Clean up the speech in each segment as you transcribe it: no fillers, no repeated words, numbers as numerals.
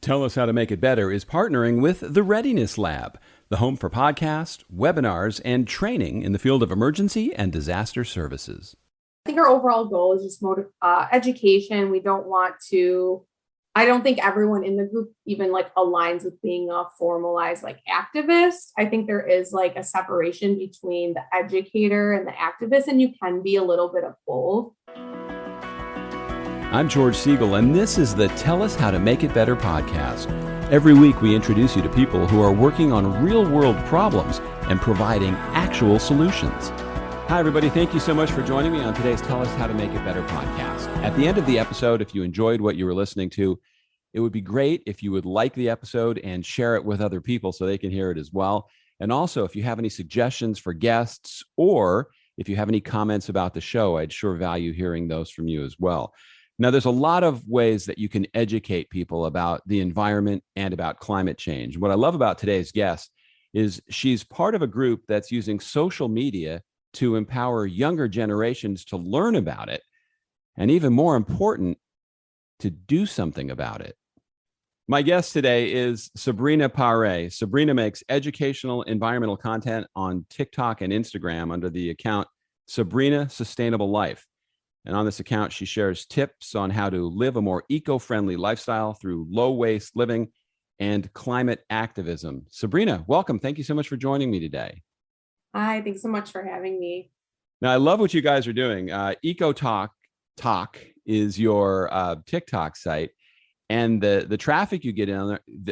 Tell Us How to Make It Better is partnering with the Readiness Lab, the home for podcasts, webinars, and training in the field of emergency and disaster services. I think our overall goal is just education. I don't think everyone in the group even aligns with being a formalized activist. I think there is a separation between the educator and the activist, and you can be a little bit of both. I'm George Siegel, and this is the Tell Us How to Make It Better podcast. Every week, we introduce you to people who are working on real-world problems and providing actual solutions. Hi, everybody. Thank you so much for joining me on today's Tell Us How to Make It Better podcast. At the end of the episode, if you enjoyed what you were listening to, it would be great if you would like the episode and share it with other people so they can hear it as well. And also, if you have any suggestions for guests or if you have any comments about the show, I'd sure value hearing those from you as well. Now, there's a lot of ways that you can educate people about the environment and about climate change. What I love about today's guest is she's part of a group that's using social media to empower younger generations to learn about it, and even more important, to do something about it. My guest today is Sabrina Pare. Sabrina makes educational environmental content on TikTok and Instagram under the account Sabrina Sustainable Life. And on this account, she shares tips on how to live a more eco-friendly lifestyle through low-waste living and climate activism. Sabrina, welcome. Thank you so much for joining me today. Hi, thanks so much for having me. Now, I love what you guys are doing. Eco Tok is your TikTok site, and the traffic you get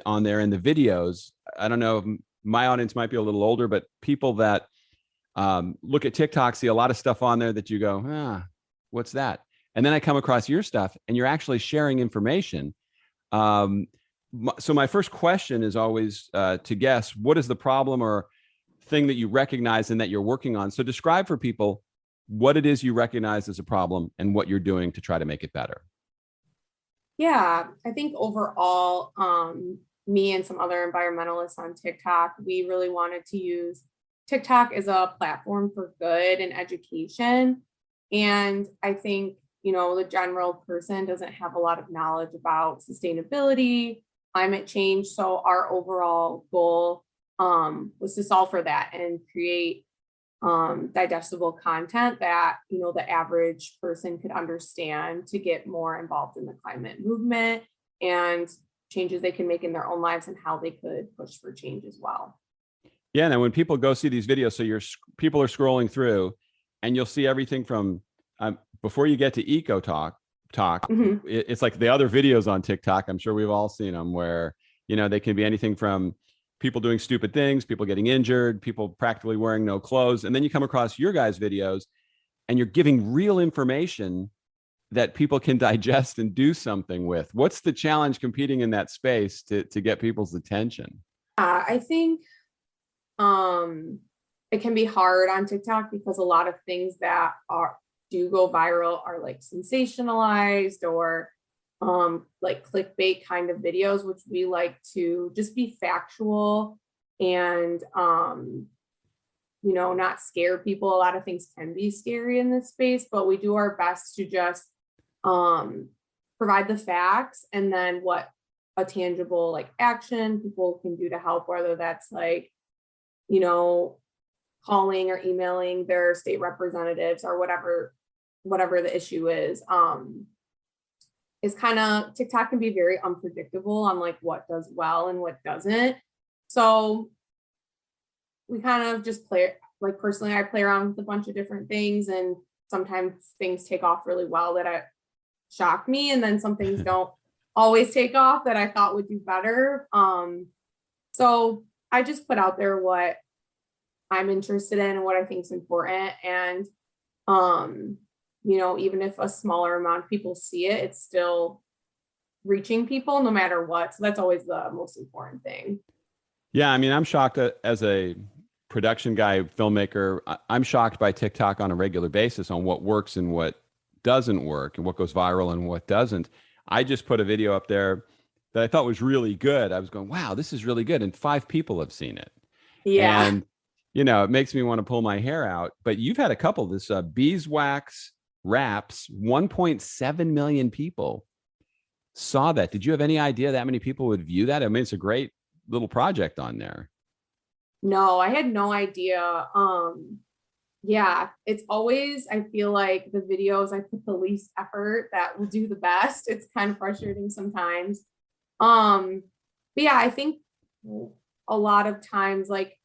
on there and the videos. I don't know, my audience might be a little older, but people that look at TikTok see a lot of stuff on there that you go, what's that? And then I come across your stuff and you're actually sharing information. So my first question is always to guess, what is the problem or thing that you recognize and that you're working on? So describe for people what it is you recognize as a problem and what you're doing to try to make it better. Yeah, I think overall, me and some other environmentalists on TikTok, we really wanted to use TikTok as a platform for good and education. And I think, the general person doesn't have a lot of knowledge about sustainability, climate change. So our overall goal was to solve for that and create digestible content that, the average person could understand to get more involved in the climate movement and changes they can make in their own lives and how they could push for change as well. Yeah. Now, when people go see these videos, so people are scrolling through, and you'll see everything from before you get to Eco Tok, Mm-hmm. it's like the other videos on TikTok. I'm sure we've all seen them where, they can be anything from people doing stupid things, people getting injured, people practically wearing no clothes. And then you come across your guys' videos and you're giving real information that people can digest and do something with. What's the challenge competing in that space to get people's attention? I think it can be hard on TikTok because a lot of things that do go viral are sensationalized or clickbait kind of videos, which we like to just be factual and not scare people. A lot of things can be scary in this space, but we do our best to just provide the facts and then what a tangible action people can do to help, whether that's calling or emailing their state representatives or whatever the issue is kind of, TikTok can be very unpredictable on what does well and what doesn't. So we kind of just play, personally, I play around with a bunch of different things, and sometimes things take off really well that shock me, and then some things don't always take off that I thought would do better. So I just put out there what I'm interested in and what I think is important. And, even if a smaller amount of people see it, it's still reaching people no matter what. So that's always the most important thing. Yeah. I mean, I'm shocked as a production guy, filmmaker, I'm shocked by TikTok on a regular basis on what works and what doesn't work and what goes viral and what doesn't. I just put a video up there that I thought was really good. I was going, wow, this is really good. And 5 people have seen it. Yeah. And, it makes me want to pull my hair out. But you've had a couple, this beeswax wraps, 1.7 million people. saw that. Did you have any idea that many people would view that? I mean, it's a great little project on there. No, I had no idea. Yeah, it's always, I feel like the videos I put the least effort that will do the best. It's kind of frustrating sometimes. But yeah, I think a lot of times like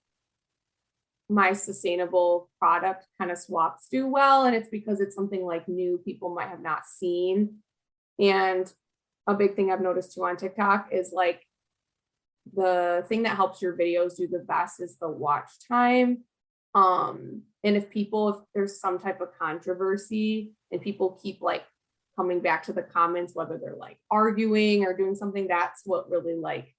my sustainable product kind of swaps do well, and it's because it's something like new people might have not seen. And a big thing I've noticed too on TikTok is like the thing that helps your videos do the best is the watch time. And if there's some type of controversy and people keep like coming back to the comments, whether they're like arguing or doing something, that's what really like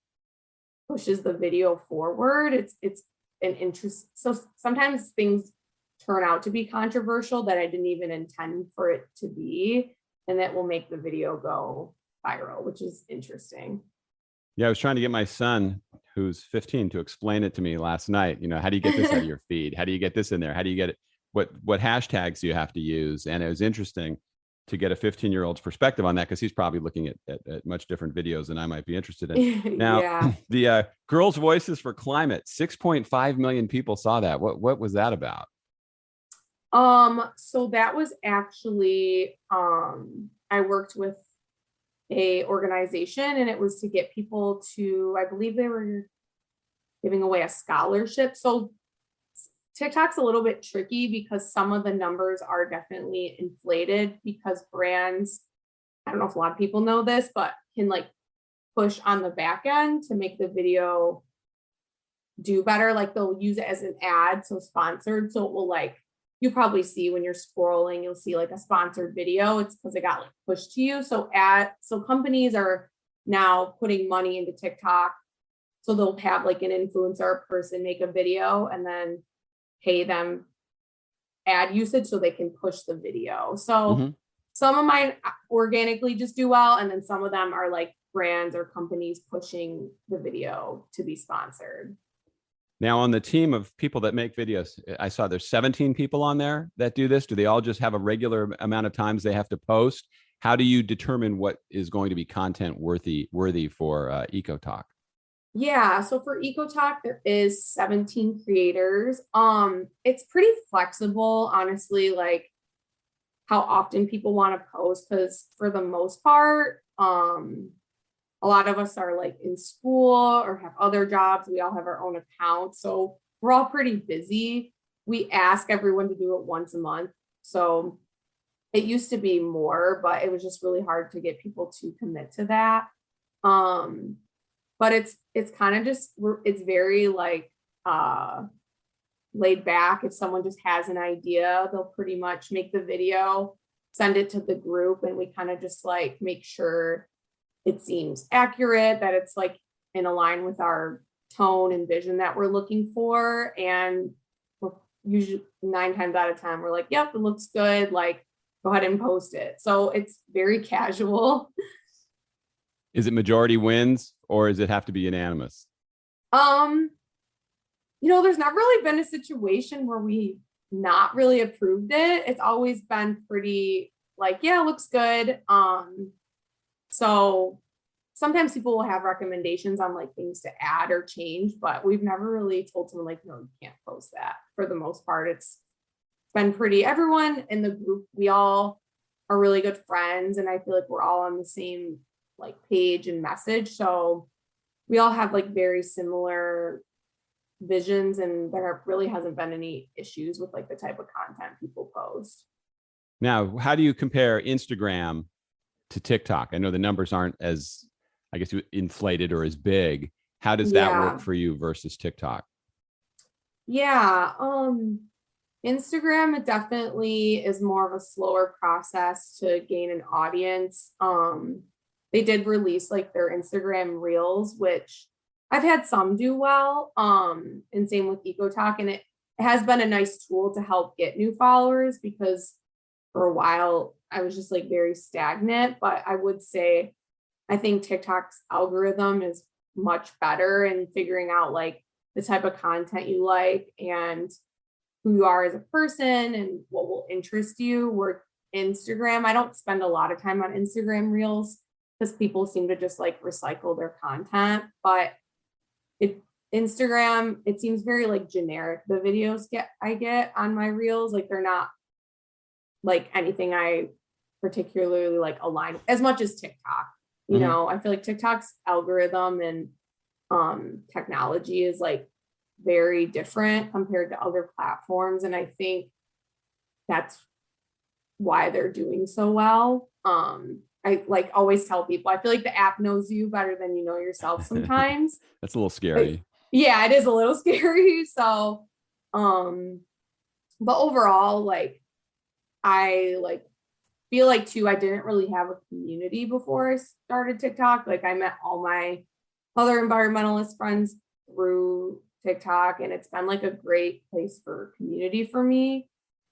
pushes the video forward. It's an interest. So sometimes things turn out to be controversial that I didn't even intend for it to be, and that will make the video go viral, which is interesting. Yeah, I was trying to get my son, who's 15, to explain it to me last night. You know, how do you get this out of your feed? How do you get this in there? How do you get it? What hashtags do you have to use? And it was interesting to get a 15-year-old's perspective on that, because he's probably looking at much different videos than I might be interested in. Now, Yeah. the Girls' Voices for Climate, 6.5 million people saw that. What was that about? So that was actually I worked with a organization, and it was to get people to, I believe they were giving away a scholarship. So TikTok's a little bit tricky because some of the numbers are definitely inflated because brands, I don't know if a lot of people know this, but can like push on the back end to make the video do better. Like they'll use it as an ad, so sponsored. So it will like, you probably see when you're scrolling, you'll see like a sponsored video. It's because it got like pushed to you. So companies are now putting money into TikTok. So they'll have like an influencer person make a video and then pay them ad usage so they can push the video. So some of mine organically just do well, and then some of them are like brands or companies pushing the video to be sponsored. Now, on the team of people that make videos, I saw there's 17 people on there that do this. Do they all just have a regular amount of times they have to post? How do you determine what is going to be content worthy for Eco Tok? Yeah, so for Eco Tok, there is 17 creators. It's pretty flexible, honestly, like how often people want to post, because for the most part, a lot of us are like in school or have other jobs. We all have our own accounts. So we're all pretty busy. We ask everyone to do it once a month. So it used to be more, but it was just really hard to get people to commit to that. But it's kind of just, it's very like laid back. If someone just has an idea, they'll pretty much make the video, send it to the group, and we kind of just like make sure it seems accurate, that it's like in align with our tone and vision that we're looking for. And we're usually 9 times out of 10, we're like, yep, it looks good. Like, go ahead and post it. So it's very casual. Is it majority wins, or does it have to be unanimous? There's not really been a situation where we not really approved it. It's always been pretty like, yeah, it looks good. So sometimes people will have recommendations on like things to add or change, but we've never really told someone like, no, you can't post that. For the most part, it's been pretty, everyone in the group, we all are really good friends, and I feel like we're all on the same like page and message. So we all have like very similar visions, and there really hasn't been any issues with like the type of content people post. Now, how do you compare Instagram to TikTok? I know the numbers aren't as, I guess, inflated or as big. How does that work for you versus TikTok? Yeah. Instagram, it definitely is more of a slower process to gain an audience. They did release like their Instagram Reels, which I've had some do well. And same with Eco Tok, and it has been a nice tool to help get new followers, because for a while I was just like very stagnant. But I would say I think TikTok's algorithm is much better in figuring out like the type of content you like and who you are as a person and what will interest you. Where Instagram, I don't spend a lot of time on Instagram Reels. because people seem to just like recycle their content. But Instagram, it seems very like generic. The videos I get on my reels, like they're not like anything I particularly like align as much as TikTok. You know, I feel like TikTok's algorithm and technology is like very different compared to other platforms. And I think that's why they're doing so well. I like always tell people, I feel like the app knows you better than you know yourself sometimes. That's a little scary. Yeah, it is a little scary. So, but overall, like I like feel like too, I didn't really have a community before I started TikTok. Like I met all my other environmentalist friends through TikTok, and it's been like a great place for community for me.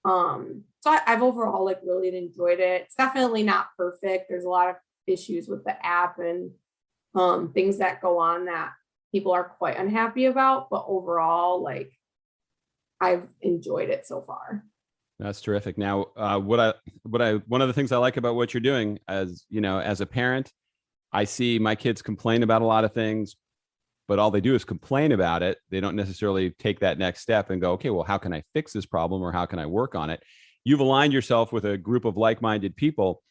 So I've overall like really enjoyed it. It's definitely not perfect. There's a lot of issues with the app and things that go on that people are quite unhappy about, but overall, like I've enjoyed it so far. That's terrific. Now, one of the things I like about what you're doing, as you know, as a parent, I see my kids complain about a lot of things, but all they do is complain about it. They don't necessarily take that next step and go, okay, well, how can I fix this problem or how can I work on it? You've aligned yourself with a group of like-minded people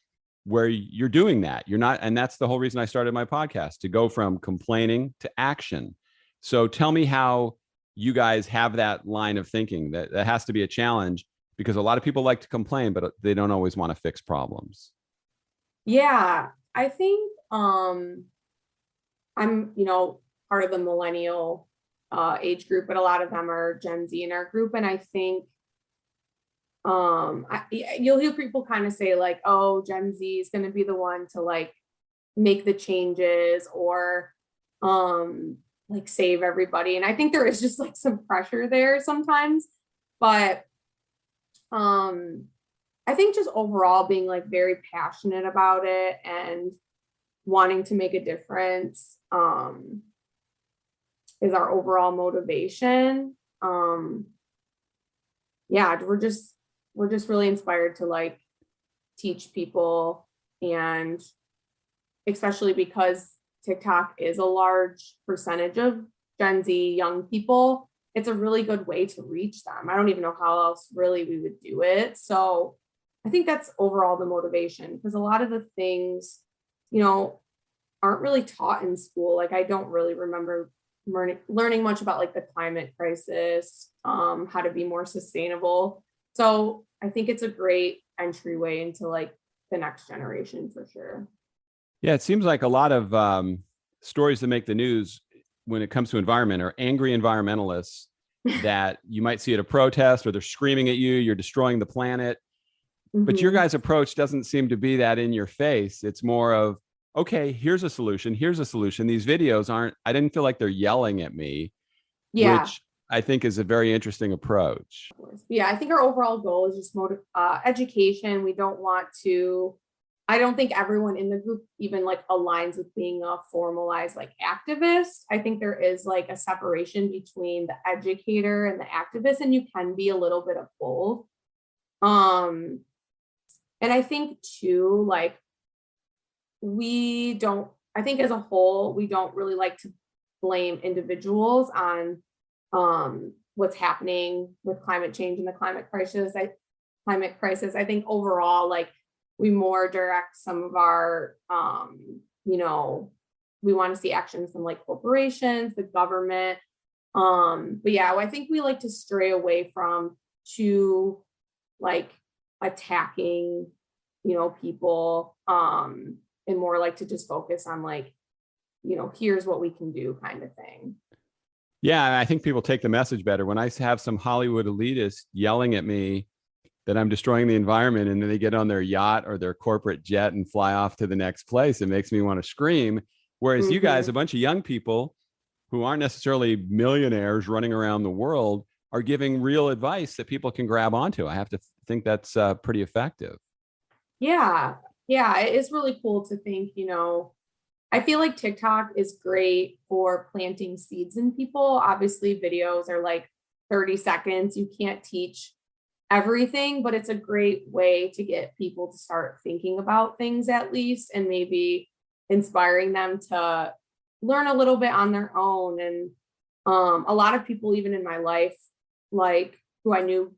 where you're doing that. You're not, and that's the whole reason I started my podcast, to go from complaining to action. So tell me how you guys have that line of thinking. That has to be a challenge because a lot of people like to complain, but they don't always want to fix problems. Yeah, I think I'm, part of the millennial age group, but a lot of them are Gen Z in our group. And I think you'll hear people kind of say like, oh, Gen Z is going to be the one to like make the changes or like save everybody. And I think there is just like some pressure there sometimes, but I think just overall being like very passionate about it and wanting to make a difference is our overall motivation. Yeah, we're just really inspired to like teach people, and especially because TikTok is a large percentage of Gen Z young people, it's a really good way to reach them. I don't even know how else really we would do it. So I think that's overall the motivation, because a lot of the things, aren't really taught in school. Like I don't really remember learning much about like the climate crisis, how to be more sustainable. So I think it's a great entryway into like the next generation for sure. Yeah, it seems like a lot of stories that make the news when it comes to environment are angry environmentalists that you might see at a protest, or they're screaming at you, you're destroying the planet. But your guys' approach doesn't seem to be that in your face. It's more of, okay, here's a solution. Here's a solution. These videos I didn't feel like they're yelling at me, which I think is a very interesting approach. Yeah, I think our overall goal is just education. I don't think everyone in the group even like aligns with being a formalized like activist. I think there is like a separation between the educator and the activist, and you can be a little bit of both. And I think too, like I think as a whole, we don't really like to blame individuals on what's happening with climate change and the climate crisis. I think overall, like we more direct some of our, we want to see actions from like corporations, the government. But yeah, I think we like to stray away from too like attacking, people, and more like to just focus on like, here's what we can do kind of thing. Yeah, I think people take the message better. When I have some Hollywood elitist yelling at me that I'm destroying the environment, and then they get on their yacht or their corporate jet and fly off to the next place, it makes me want to scream. Whereas you guys, a bunch of young people who aren't necessarily millionaires running around the world, are giving real advice that people can grab onto. I have to think that's pretty effective. Yeah. Yeah. It is really cool to think, I feel like TikTok is great for planting seeds in people. Obviously, videos are like 30 seconds. You can't teach everything, but it's a great way to get people to start thinking about things at least, and maybe inspiring them to learn a little bit on their own. And a lot of people, even in my life, like who I knew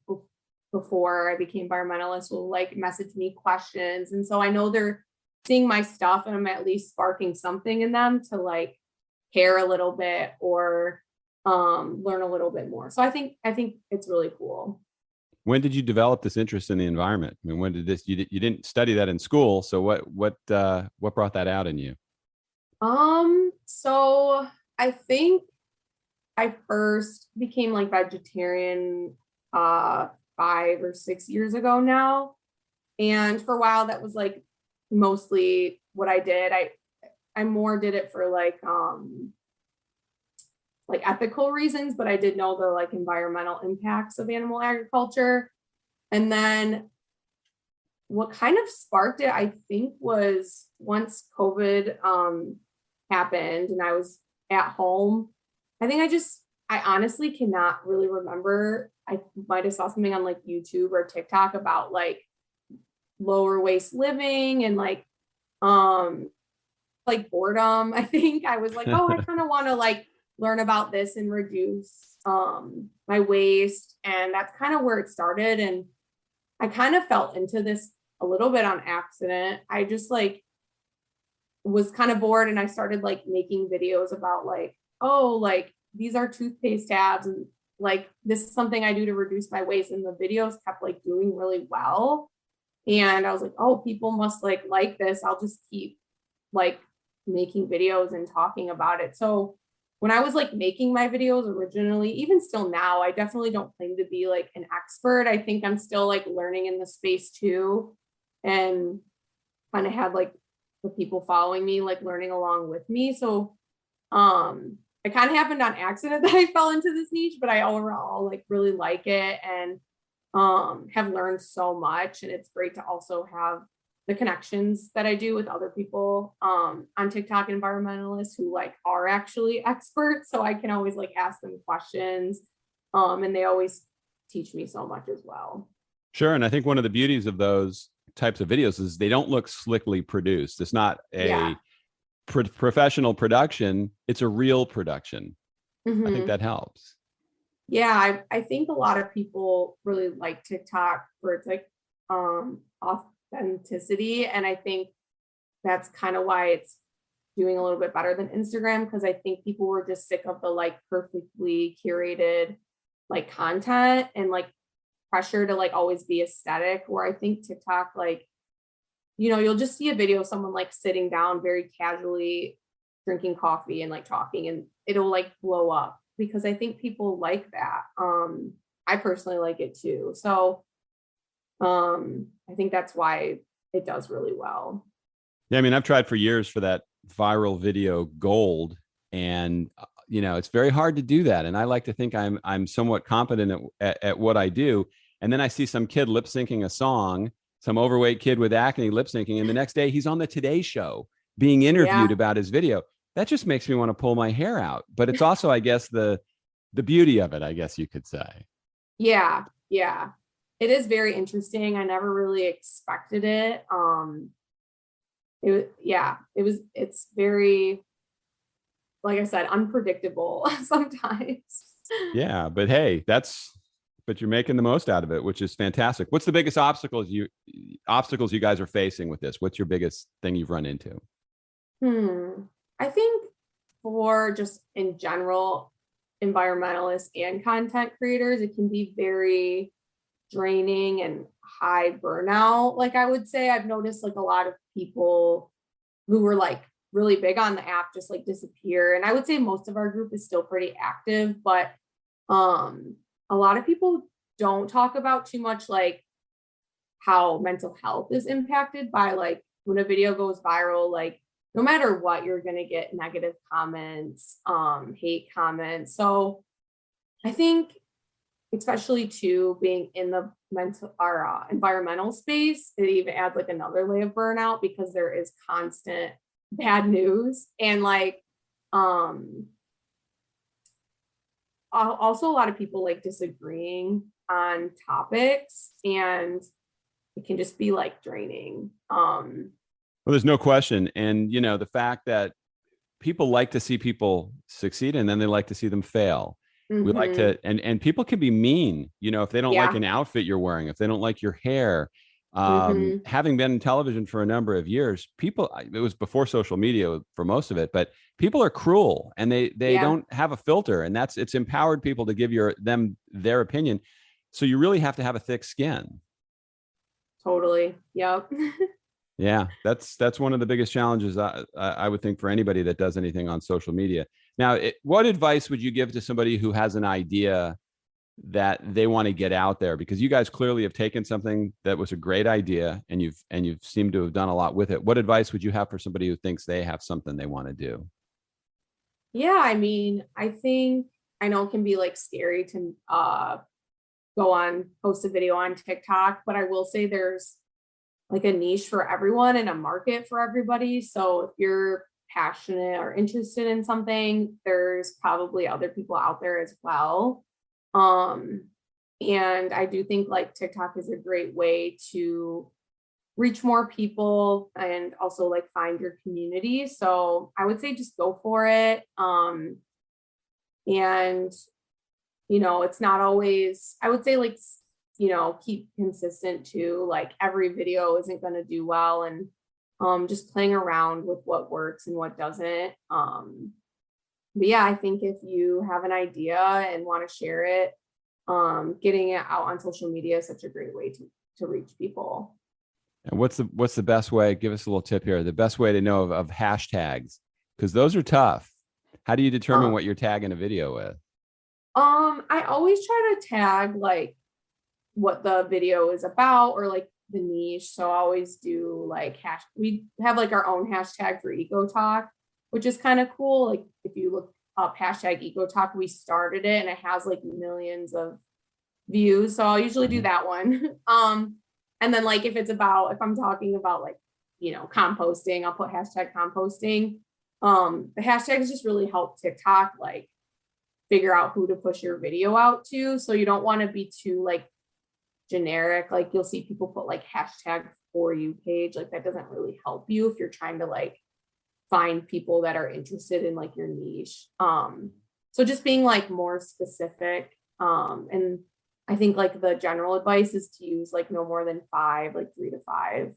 before I became environmentalist, will like message me questions. And so I know they're seeing my stuff and I'm at least sparking something in them to like care a little bit or learn a little bit more. So I think it's really cool. When did you develop this interest in the environment? I mean, when did this, you didn't study that in school. So what brought that out in you? So I think I first became like vegetarian 5 or 6 years ago now. And for a while that was like mostly what I did. I more did it for like ethical reasons, but I did know the like environmental impacts of animal agriculture. And then what kind of sparked it, I think, was once COVID happened and I was at home. I think I honestly cannot really remember. I might have saw something on like YouTube or TikTok about like lower waste living and like boredom. I think I was like, oh, I kind of want to like learn about this and reduce my waste. And that's kind of where it started. And I kind of fell into this a little bit on accident. I just like was kind of bored and I started like making videos about like, oh, like these are toothpaste tabs and like this is something I do to reduce my waste. And the videos kept like doing really well. And I was like, oh, people must like this. I'll just keep like making videos and talking about it. So when I was like making my videos originally, even still now, I definitely don't claim to be like an expert. I think I'm still like learning in the space too. And kind of had like the people following me, like learning along with me. So it kind of happened on accident that I fell into this niche, but I overall like really like it and have learned so much. And it's great to also have the connections that I do with other people on TikTok, environmentalists who like are actually experts. So I can always like ask them questions and they always teach me so much as well. Sure. And I think one of the beauties of those types of videos is they don't look slickly produced. It's not a professional production. It's a real production. I think that helps. Yeah. I think a lot of people really like TikTok for its like authenticity. And I think that's kind of why it's doing a little bit better than Instagram, because I think people were just sick of the like perfectly curated like content and like pressure to like always be aesthetic, where I think TikTok, like, you know, you'll just see a video of someone like sitting down very casually drinking coffee and like talking and it'll like blow up because I think people like that. I personally like it too. So I think that's why it does really well. Yeah, I mean, I've tried for years for that viral video gold, and you know, it's very hard to do that. And I like to think I'm somewhat competent at what I do. And then I see some kid lip syncing a song, some overweight kid with acne lip syncing, and the next day he's on the Today Show being interviewed about his video. That just makes me want to pull my hair out. But it's also, I guess, the beauty of it, I guess you could say. Yeah, yeah. It is very interesting. I never really expected it. It's very, like I said, unpredictable sometimes. Yeah, but hey, but you're making the most out of it, which is fantastic. What's the biggest obstacles you guys are facing with this? What's your biggest thing you've run into? I think for just in general, environmentalists and content creators, it can be very draining and high burnout. Like I would say, I've noticed like a lot of people who were like really big on the app just like disappear. And I would say most of our group is still pretty active, but a lot of people don't talk about too much like how mental health is impacted by like when a video goes viral, like no matter what, you're going to get negative comments, hate comments. So I think especially too being in the mental or environmental space, it even adds like another layer of burnout because there is constant bad news and like also a lot of people like disagreeing on topics and it can just be like draining. Well, there's no question. And, the fact that people like to see people succeed and then they like to see them fail. We like Mm-hmm. to, and people can be mean, if they don't like Yeah. an outfit you're wearing, if they don't like your hair. Mm-hmm. Having been in television for a number of years, it was before social media for most of it, but people are cruel and they Yeah. don't have a filter, and it's empowered people to give them their opinion. So you really have to have a thick skin. Totally. Yep. Yeah, that's one of the biggest challenges I would think for anybody that does anything on social media. Now, what advice would you give to somebody who has an idea that they want to get out there? Because you guys clearly have taken something that was a great idea and you've seemed to have done a lot with it. What advice would you have for somebody who thinks they have something they want to do? Yeah, I mean, I think I know it can be like scary to post a video on TikTok, but I will say there's like a niche for everyone and a market for everybody. So if you're passionate or interested in something, there's probably other people out there as well. Um, and I do think like TikTok is a great way to reach more people and also like find your community. So I would say just go for it. And it's not always, I would say like, keep consistent too. Like every video isn't going to do well, and just playing around with what works and what doesn't. But yeah, I think if you have an idea and want to share it, getting it out on social media is such a great way to reach people. And what's the best way? Give us a little tip here. The best way to know of hashtags, because those are tough. How do you determine Um, what you're tagging a video with? I always try to tag like what the video is about or like the niche. So I always do like we have like our own hashtag for Eco Tok, which is kind of cool. Like if you look up hashtag Eco Tok, we started it and it has like millions of views. So I'll usually do Mhm. that one. And then like if I'm talking about like, composting, I'll put hashtag composting. The hashtags just really help TikTok like figure out who to push your video out to. So you don't want to be too like generic. Like you'll see people put like hashtag for you page. Like that doesn't really help you if you're trying to like find people that are interested in like your niche. So just being like more specific. And I think like the general advice is to use like no more than 5, like 3 to 5.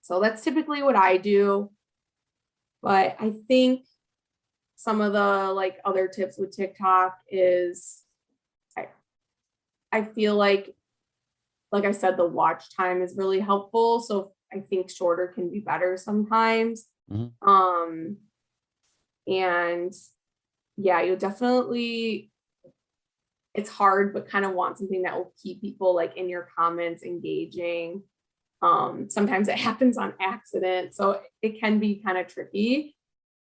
So that's typically what I do. But I think some of the like other tips with TikTok is I, I feel like I said, the watch time is really helpful. So I think shorter can be better sometimes. Mhm. And yeah, you'll definitely, it's hard, but kind of want something that will keep people like in your comments engaging. Sometimes it happens on accident. So it can be kind of tricky.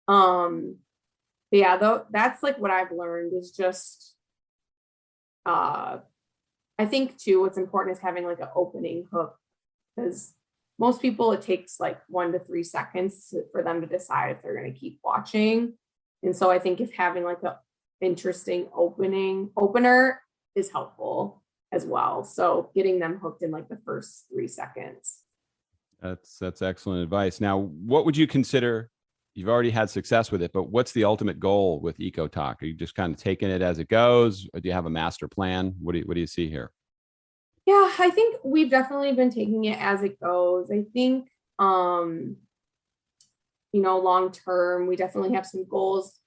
But yeah, though that's like what I've learned is just uh I think too what's important is having like an opening hook, because most people it takes like 1 to 3 seconds for them to decide if they're going to keep watching. And so I think if having like a interesting opener is helpful as well. So getting them hooked in like the first 3 seconds. That's excellent advice. Now, what would you consider? You've already had success with it, but what's the ultimate goal with Eco Tok? Are you just kind of taking it as it goes, or do you have a master plan? What do you see here? Yeah, I think we've definitely been taking it as it goes. I think long term, we definitely have some goals.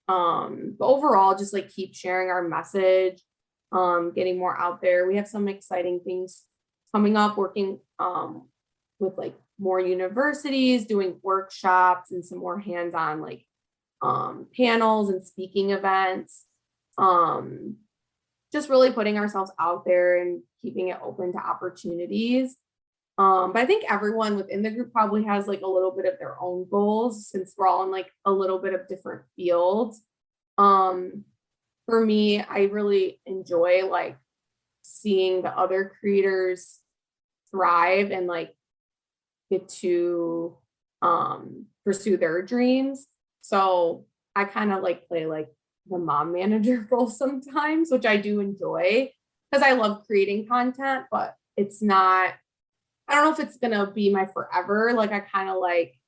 But overall, just like keep sharing our message, getting more out there. We have some exciting things coming up, working with like more universities, doing workshops and some more hands-on like panels and speaking events. Um, just really putting ourselves out there and keeping it open to opportunities. But I think everyone within the group probably has like a little bit of their own goals since we're all in like a little bit of different fields. Um, for me, I really enjoy like seeing the other creators thrive and like get to pursue their dreams. So I kind of like play like the mom manager role sometimes, which I do enjoy because I love creating content, but it's not, I don't know if it's going to be my forever. Like I kind of like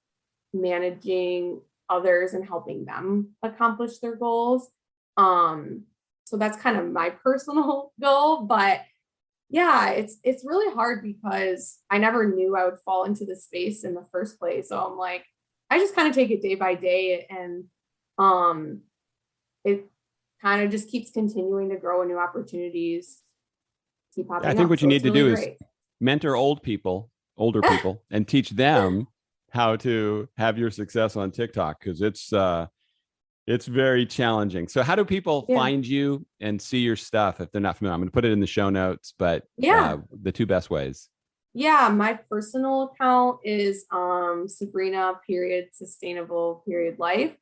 managing others and helping them accomplish their goals. So that's kind of my personal goal, but yeah, it's really hard because I never knew I would fall into this space in the first place. So I'm like, I just kind of take it day by day, and it kind of just keeps continuing to grow and new opportunities keep popping I think up. what So you it's need to really do great. is mentor older people, and teach them how to have your success on TikTok, because it's very challenging. So how do people Yeah. find you and see your stuff if they're not familiar? I'm going to put it in the show notes, but Yeah. the two best ways. Yeah, my personal account is Sabrina period sustainable period life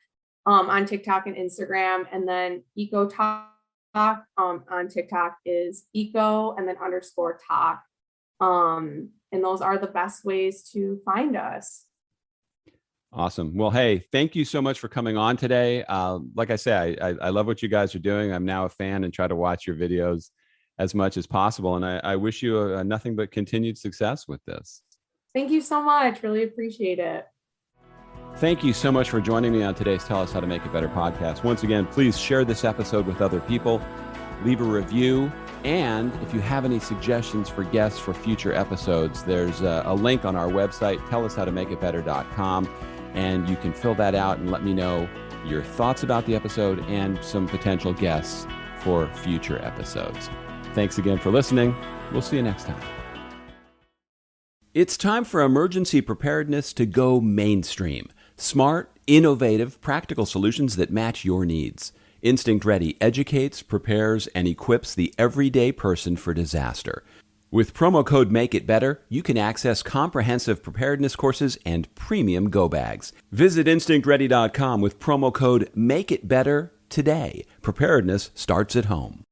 on TikTok and Instagram, and then Eco Tok on TikTok is eco and then underscore talk. And those are the best ways to find us. Awesome. Well, hey, thank you so much for coming on today. Like I say, I love what you guys are doing. I'm now a fan and try to watch your videos as much as possible. And I wish you nothing but continued success with this. Thank you so much. Really appreciate it. Thank you so much for joining me on today's Tell Us How to Make It Better podcast. Once again, please share this episode with other people, leave a review, and if you have any suggestions for guests for future episodes, there's a link on our website, tellus.howtomakeitbetter.com, and you can fill that out and let me know your thoughts about the episode and some potential guests for future episodes. Thanks again for listening. We'll see you next time. It's time for emergency preparedness to go mainstream. Smart, innovative, practical solutions that match your needs. Instinct Ready educates, prepares, and equips the everyday person for disaster. With promo code MAKEITBETTER, you can access comprehensive preparedness courses and premium go bags. Visit InstinctReady.com with promo code MAKEITBETTER today. Preparedness starts at home.